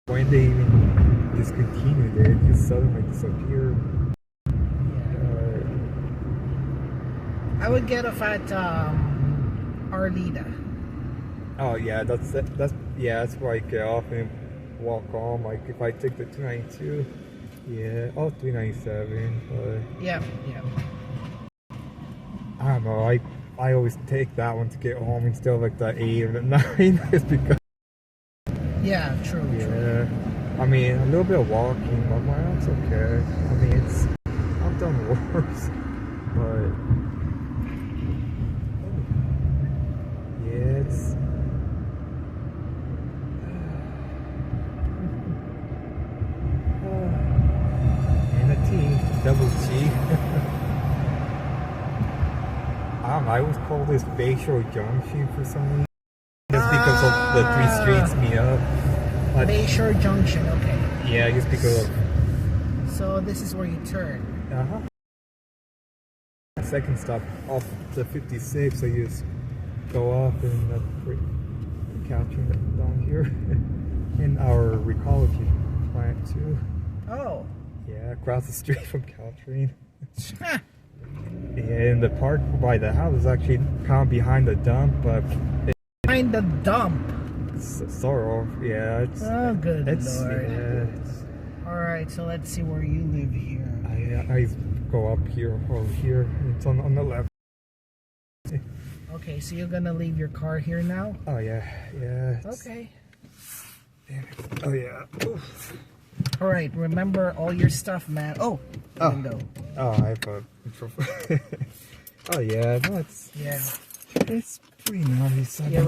When they even discontinued it, it just suddenly disappeared. I would get off at Arleta. Oh yeah, that's where I get off and walk on. Like if I take the 292, yeah, 397. Yeah. I don't know. I always take that one to get home instead of like the 8 or the 9, just because. Yeah, true. I mean, a little bit of walking, but that's okay. I mean, I've done worse, but yeah, it's. And a T, double T. I don't know, I always call this Bayshore Junction for some reason. Just because of the 3 streets meet up. But, Bayshore Junction, okay. Yeah, just because of... So this is where you turn. Second stop off the 56, so you just go up and capturing it down here. In our recology plant too. Oh. Yeah, across the street from Caltrine. Yeah, and the park by the house is actually kind of behind the dump, but... Behind the dump? Sort of, yeah. Oh, good Lord. Yeah, alright, so let's see where you live here. I go up here, over here. It's on the left. Okay, so you're gonna leave your car here now? Oh, yeah. Okay. Oh, yeah. Oof. Alright, remember all your stuff, man. Window. Oh, I have a... Oh, yeah, no, it's... Yeah. It's pretty nice. Yeah,